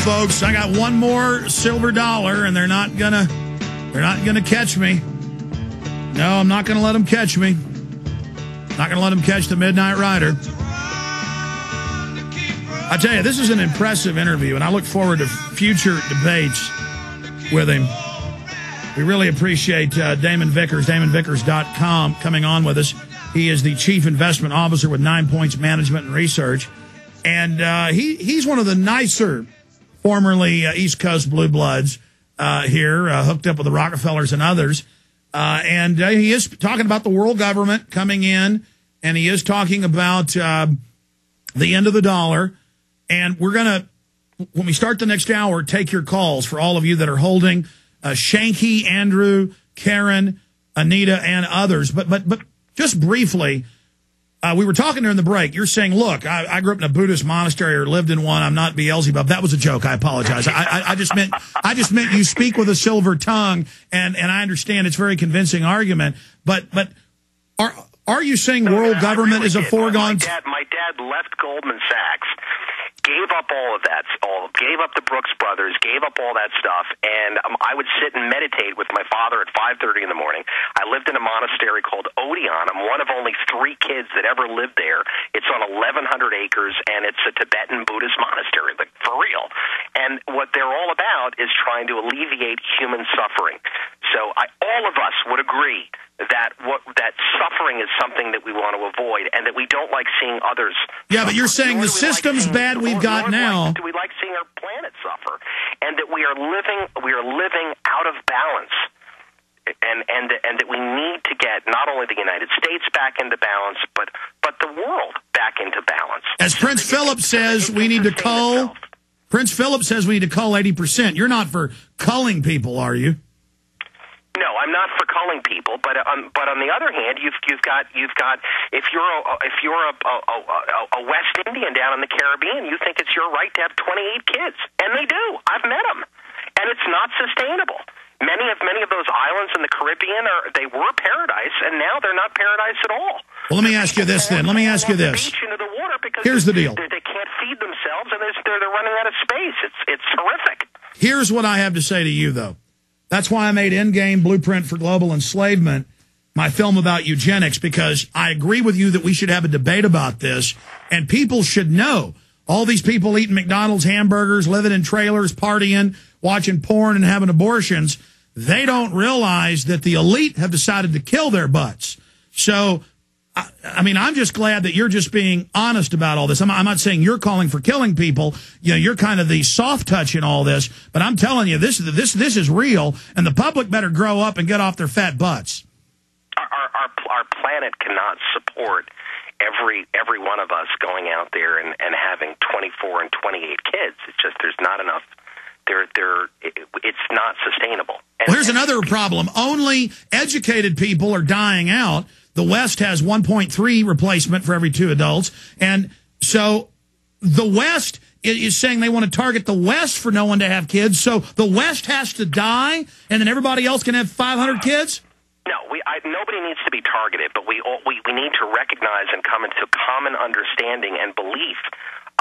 folks. I got one more silver dollar, and they're not gonna catch me. No, I'm not gonna let them catch me. Not gonna let them catch the Midnight Rider. I tell you, this is an impressive interview, and I look forward to future debates with him. We really appreciate Damon Vickers, DamonVickers.com, coming on with us. He is the Chief Investment Officer with 9 Points Management and Research. And he's one of the nicer, formerly East Coast Blue Bloods here, hooked up with the Rockefellers and others. And he is talking about the world government coming in, and he is talking about the end of the dollar. And we're going to, when we start the next hour, take your calls for all of you that are holding Shanky, Andrew, Karen, Anita, and others. But just briefly, we were talking during the break. You're saying, look, I grew up in a Buddhist monastery or lived in one. I'm not Beelzebub. That was a joke. I apologize. I just meant you speak with a silver tongue, and I understand it's a very convincing argument. But are you saying world government is a foregone? My dad left Goldman Sachs, gave up all of that, gave up the Brooks Brothers, gave up all that stuff, and I would sit and meditate with my father at 5:30 in the morning. I lived in a monastery called Odeon. I'm one of only 3 kids that ever lived there. It's on 1,100 acres, and it's a Tibetan Buddhist monastery, like for real. And what they're all about is trying to alleviate human suffering. So all of us would agree that suffering is something that we want to avoid, and that we don't like seeing others. Yeah, but you're saying the system's bad we've got now. Do we like seeing our planet suffer, and that we are living out of balance, and that we need to get not only the United States back into balance, but the world back into balance. As Prince Philip says, we need to cull. Prince Philip says we need to cull 80%. You're not for culling people, are you? No, I'm not for culling people, but on the other hand, you've got if you're a West Indian down in the Caribbean, you think it's your right to have 28 kids, and they do. I've met them, and it's not sustainable. Many of those islands in the Caribbean they were paradise, and now they're not paradise at all. Well, let me ask you this then. Let me ask you this. Here's the deal. They can't feed themselves, and they're running out of space. It's horrific. Here's what I have to say to you, though. That's why I made Endgame Blueprint for Global Enslavement my film about eugenics, because I agree with you that we should have a debate about this, and people should know. All these people eating McDonald's hamburgers, living in trailers, partying, watching porn, and having abortions, they don't realize that the elite have decided to kill their butts. So, I mean, I'm just glad that you're just being honest about all this. I'm not saying you're calling for killing people. You know, you're kind of the soft touch in all this. But I'm telling you, this is real, and the public better grow up and get off their fat butts. Our planet cannot support every one of us going out there and having 24 and 28 kids. It's just there's not enough. It's not sustainable. Well, here's another problem. Only educated people are dying out. The West has 1.3 replacement for every 2 adults. And so the West is saying they want to target the West for no one to have kids. So the West has to die, and then everybody else can have 500 kids? No, nobody needs to be targeted, but we need to recognize and come into common understanding and belief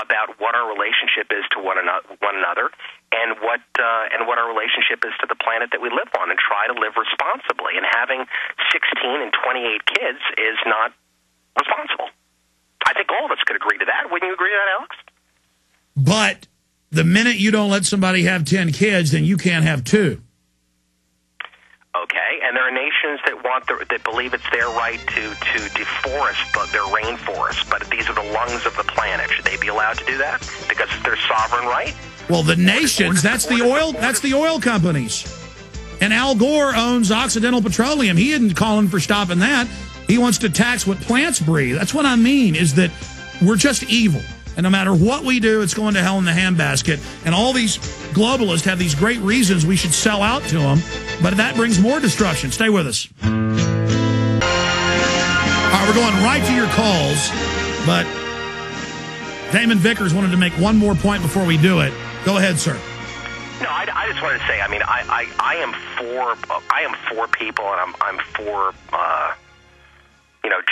about what our relationship is to one another, and what our relationship is to the planet that we live on, and try to live responsibly. And having 16 and 28 kids is not responsible. I think all of us could agree to that. Wouldn't you agree to that, Alex? But the minute you don't let somebody have 10 kids, then you can't have 2. Okay, and there are nations that believe it's their right to deforest their rainforest, but these are the lungs of the planet. Should they be allowed to do that because it's their sovereign right? Well, the nations, that's the oil companies. And Al Gore owns Occidental Petroleum. He isn't calling for stopping that. He wants to tax what plants breathe. That's what I mean, is that we're just evil. And no matter what we do, it's going to hell in the handbasket. And all these globalists have these great reasons we should sell out to them, but that brings more destruction. Stay with us. All right, we're going right to your calls, but Damon Vickers wanted to make one more point before we do it. Go ahead, sir. No, I just wanted to say, I mean, I am for people, and I'm for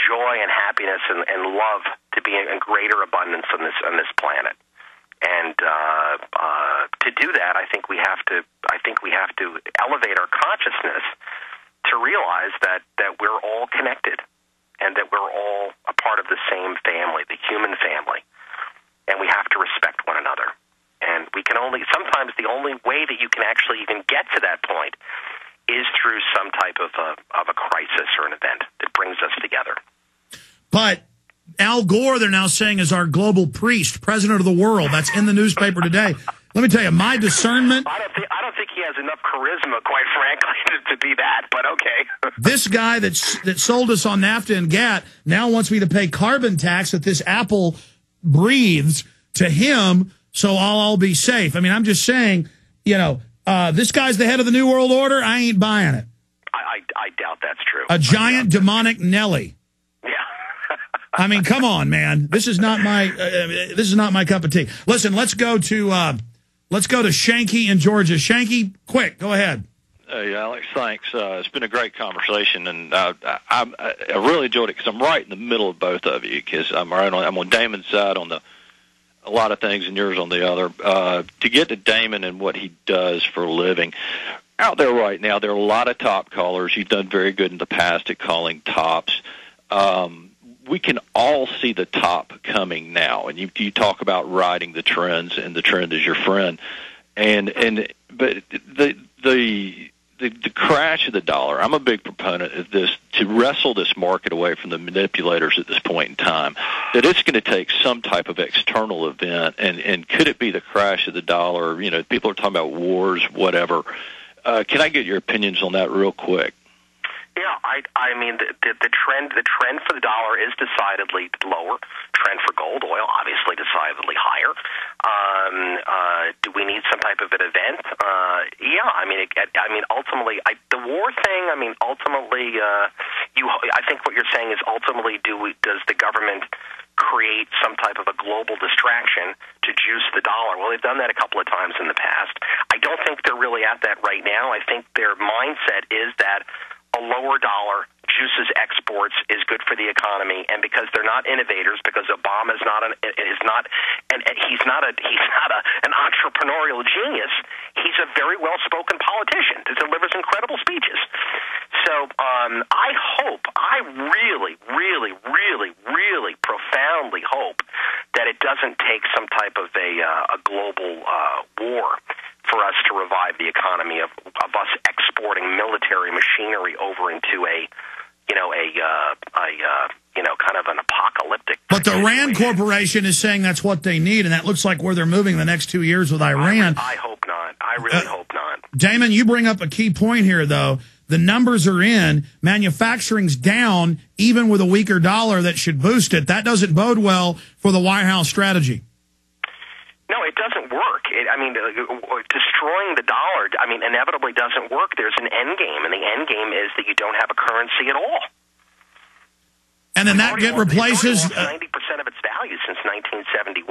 joy and happiness and love to be in greater abundance on this planet. And to do that, I think we have to elevate our consciousness to realize that we're all connected and that we're all a part of the same family, the human family, and we have to respect one another. And we can sometimes the only way that you can actually even get to that point is through some type of a crisis or an event that brings us together. But Al Gore, they're now saying, is our global priest, president of the world. That's in the newspaper today. Let me tell you, my discernment... I don't think he has enough charisma, quite frankly, to be that, but okay. This guy that sold us on NAFTA and GATT now wants me to pay carbon tax that this Apple breathes to him, so I'll all be safe. I mean, I'm just saying, this guy's the head of the New World Order. I ain't buying it. I doubt that's true. A giant demonic Nelly. Yeah. I mean, come on, man. This is not my cup of tea. Listen, let's go to Shanky in Georgia. Shanky, quick, go ahead. Hey, Alex, thanks. It's been a great conversation, and I really enjoyed it because I'm right in the middle of both of you. Because I'm on Damon's side on a lot of things, and yours on the other. To get to Damon and what he does for a living, out there right now, there are a lot of top callers. You've done very good in the past at calling tops. We can all see the top coming now, and you talk about riding the trends, and the trend is your friend. But the crash of the dollar, I'm a big proponent of this, to wrestle this market away from the manipulators at this point in time, that it's going to take some type of external event, and could it be the crash of the dollar? People are talking about wars, whatever. Can I get your opinions on that real quick? Yeah, I mean the trend for the dollar is decidedly lower. Trend for gold, oil, obviously decidedly higher. Do we need some type of an event? Yeah, I mean, ultimately, the war thing. I mean, ultimately, I think what you're saying is ultimately, does the government create some type of a global distraction to juice the dollar? Well, they've done that a couple of times in the past. I don't think they're really at that right now. I think their mindset is that a lower dollar juices exports, is good for the economy, and because they're not innovators, because Obama is not an entrepreneurial genius, he's a very well-spoken politician that delivers incredible speeches. So I really, really, really, really profoundly hope that it doesn't take some type of a global war for us to revive the economy of us exporting military machinery over into kind of an apocalyptic. But the Rand Corporation is saying that's what they need, and that looks like where they're moving the next 2 years with Iran. I hope not. I really hope not. Damon, you bring up a key point here, though. The numbers are in. Manufacturing's down, even with a weaker dollar that should boost it. That doesn't bode well for the White House strategy. No, it doesn't work. Destroying the dollar, inevitably doesn't work. There's an end game, and the end game is that you don't have a currency at all. And then that replaces 90% of its value since 1971.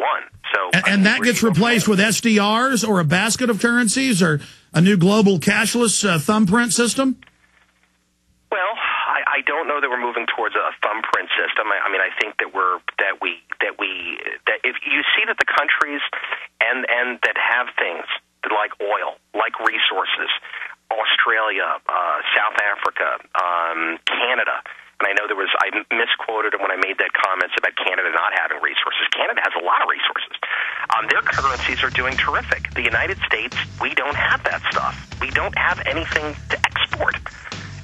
So, and that gets replaced with SDRs or a basket of currencies or a new global cashless thumbprint system. Well, I don't know that we're moving towards a thumbprint system. I think that if you see that the countries and that have things like oil, like resources, Australia, South Africa, Canada. And I know I misquoted when I made that comments about Canada not having resources. Canada has a lot of resources. Their currencies are doing terrific. The United States, we don't have that stuff. We don't have anything to export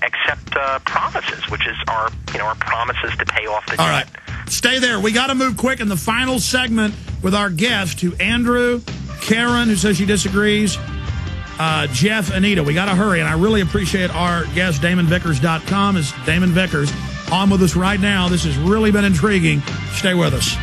except promises, which is our promises to pay off the debt. All right. Stay there. We got to move quick in the final segment with our guest, to Andrew, Karen, who says she disagrees, Jeff, Anita. We got to hurry, and I really appreciate our guest. DamonVickers.com is Damon Vickers on with us right now. This has really been intriguing. Stay with us.